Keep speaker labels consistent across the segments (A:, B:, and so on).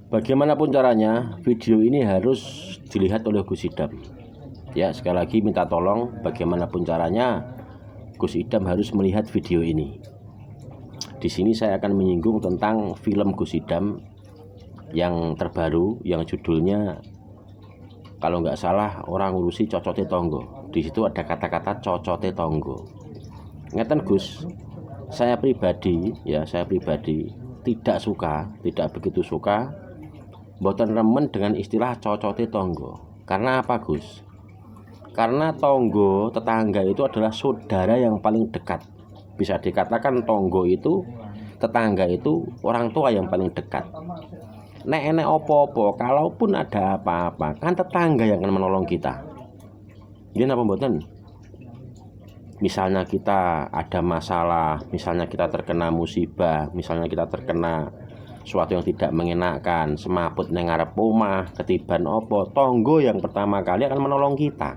A: Bagaimanapun caranya, video ini harus dilihat oleh Gus Idam. Ya, sekali lagi minta tolong, bagaimanapun caranya, Gus Idam harus melihat video ini. Di sini saya akan menyinggung tentang film Gus Idam yang terbaru, yang judulnya kalau nggak salah orang ngurusi cocote tonggo. Di situ ada kata-kata cocote tonggo. Ngeten Gus, saya pribadi tidak begitu suka mboten remen dengan istilah cocote tonggo. Karena apa Gus? Karena tonggo, tetangga itu adalah saudara yang paling dekat. Bisa dikatakan tonggo itu, tetangga itu orang tua yang paling dekat. Nek enek opo-opo, kalaupun ada apa-apa, kan tetangga yang akan menolong kita. Ini apa mboten? Misalnya kita ada masalah, misalnya kita terkena musibah, misalnya kita terkena suatu yang tidak mengenakan, semaput nang ngarep omah, ketiban opo, tonggo yang pertama kali akan menolong kita.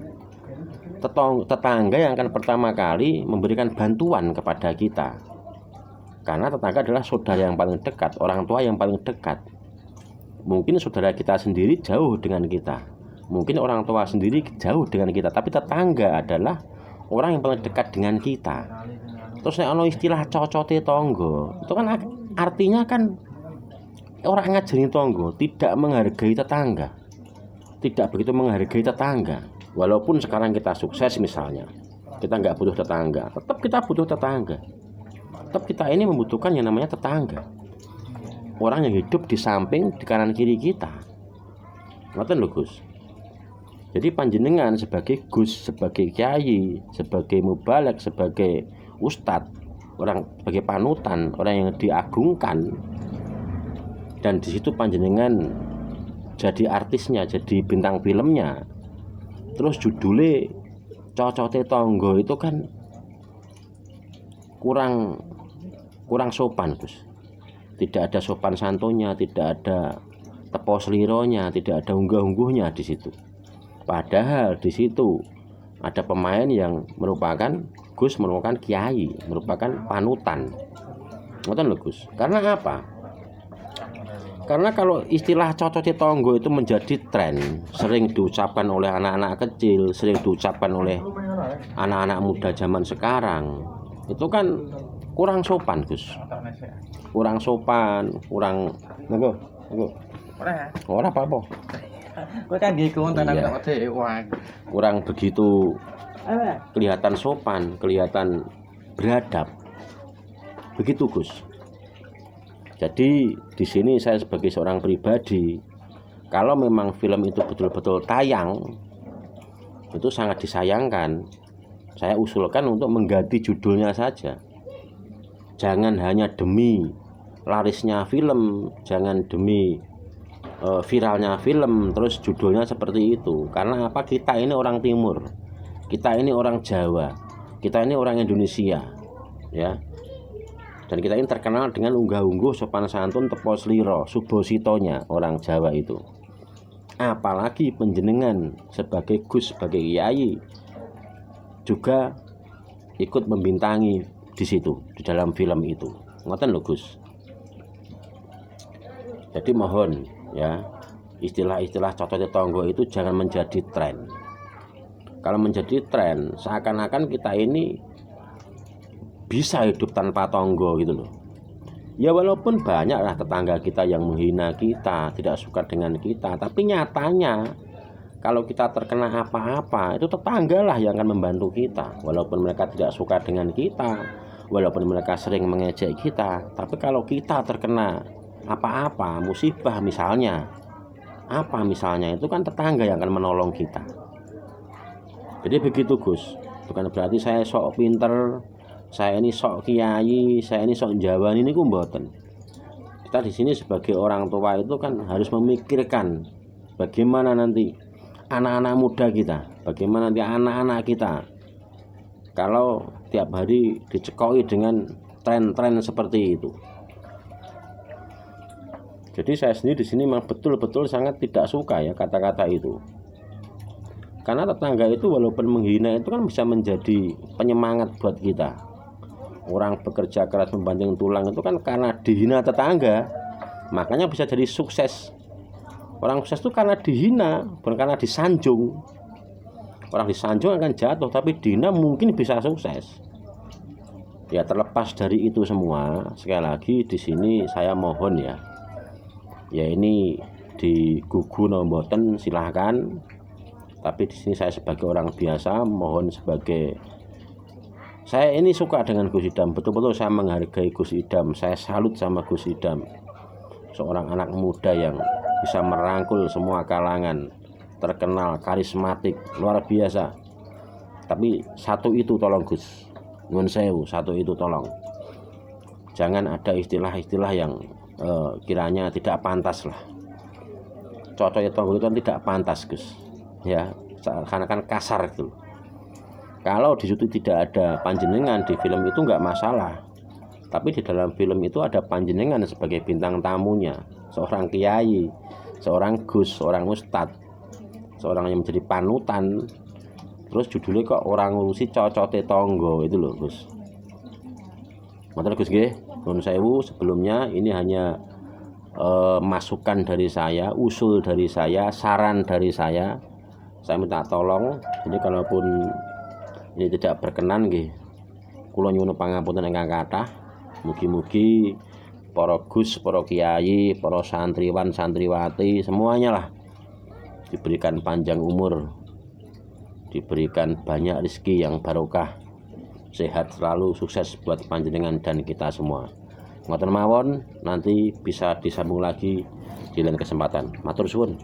A: Tetangga yang akan pertama kali memberikan bantuan kepada kita. Karena tetangga adalah saudara yang paling dekat, orang tua yang paling dekat. Mungkin saudara kita sendiri jauh dengan kita, mungkin orang tua sendiri jauh dengan kita, tapi tetangga adalah orang yang paling dekat dengan kita. Terus ono istilah cocote tonggo, itu kan artinya kan orang ngajarin tonggo tidak menghargai tetangga, tidak begitu menghargai tetangga. Walaupun sekarang kita sukses misalnya, kita nggak butuh tetangga, tetap kita butuh tetangga. Tetap kita ini membutuhkan yang namanya tetangga, orang yang hidup di samping, di kanan kiri kita. Ngoten lho Gus. Jadi panjenengan sebagai Gus, sebagai kiai, sebagai mubalek, sebagai ustadz, orang sebagai panutan, orang yang diagungkan, dan di situ panjenengan jadi artisnya, jadi bintang filmnya. Terus judulnya cocote tonggo itu kan kurang sopan Gus. Tidak ada sopan santunnya, tidak ada tepos lironya, tidak ada unggah-ungguhnya di situ. Padahal di situ ada pemain yang merupakan Gus, merupakan kiai, merupakan panutan. Ngoten lho Gus. Karena apa? Karena kalau istilah cocote tonggo itu menjadi tren, sering diucapkan oleh anak-anak kecil, sering diucapkan oleh anak-anak muda zaman sekarang, itu kan kurang sopan Gus. Kurang sopan, kurang ora apa-apa.
B: Kowe kan nggih konten
A: Iya.
B: kok dhewe.
A: Kurang begitu kelihatan sopan, kelihatan beradab. Begitu Gus. Jadi di sini saya sebagai seorang pribadi, kalau memang film itu betul-betul tayang, itu sangat disayangkan. Saya usulkan untuk mengganti judulnya saja. Jangan hanya demi larisnya film, jangan demi viralnya film, terus judulnya seperti itu. Karena apa? Kita ini orang Timur, kita ini orang Jawa, kita ini orang Indonesia, ya. Dan kita ini terkenal dengan unggah-ungguh, sopan santun, tepos liro, subositonya orang Jawa itu. Apalagi panjenengan sebagai Gus, sebagai kiai juga ikut membintangi di situ, di dalam film itu. Ngoten lho Gus. Jadi mohon ya, istilah-istilah cocote tonggo itu jangan menjadi tren. Kalau menjadi tren, seakan-akan kita ini bisa hidup tanpa tonggo gitu loh. Ya walaupun banyaklah tetangga kita yang menghina kita, tidak suka dengan kita, tapi nyatanya kalau kita terkena apa-apa, itu tetanggalah yang akan membantu kita. Walaupun mereka tidak suka dengan kita, walaupun mereka sering mengejek kita, tapi kalau kita terkena apa-apa, musibah misalnya, itu kan tetangga yang akan menolong kita. Jadi begitu Gus. Bukan berarti saya sok pinter, saya ini sok kiai, saya ini sok Jawa, ini ku mboten. Kita di sini sebagai orang tua itu kan harus memikirkan bagaimana nanti anak-anak muda kita, bagaimana nanti anak-anak kita kalau tiap hari dicekoi dengan tren-tren seperti itu. Jadi saya sendiri di sini memang betul-betul sangat tidak suka ya kata-kata itu. Karena tetangga itu walaupun menghina itu kan bisa menjadi penyemangat buat kita. Orang bekerja keras membanting tulang itu kan karena dihina tetangga, makanya bisa jadi sukses Orang sukses itu karena dihina, bukan karena disanjung. Orang disanjung akan jatuh, tapi dihina mungkin bisa sukses. Ya terlepas dari itu semua, sekali lagi di sini saya mohon ya ini digugu nomboten silahkan. Tapi di sini saya sebagai orang biasa mohon saya ini suka dengan Gus Idam, betul-betul saya menghargai Gus Idam, saya salut sama Gus Idam, seorang anak muda yang bisa merangkul semua kalangan, terkenal, karismatik, luar biasa. Tapi satu itu tolong Gus, nyuwun sewu, satu itu tolong, jangan ada istilah-istilah yang kiranya tidak pantas lah. Cocok tonggo itu kan tidak pantas Gus, ya karena kan kasar gitu. Kalau di situ tidak ada panjenengan di film itu nggak masalah, tapi di dalam film itu ada panjenengan sebagai bintang tamunya, seorang kiai, seorang gus, seorang ustadz, seorang yang menjadi panutan. Terus judulnya kok orang ngurusi cocote tonggo itu loh Gus. Matur Gus nggih, nuwun sewu. Sebelumnya ini hanya masukan dari saya, usul dari saya, saran dari saya. Saya minta tolong, jadi kalaupun ini tidak berkenan nggih, kula nyuwun pangapunten ingkang kathah. Mugi-mugi para gus, para kiai, para santriwan, santriwati semuanya lah diberikan panjang umur, diberikan banyak rezeki yang barokah, sehat selalu, sukses buat panjenengan dan kita semua. Ngoten mawon, nanti bisa disambung lagi di lain kesempatan. Matur suwun.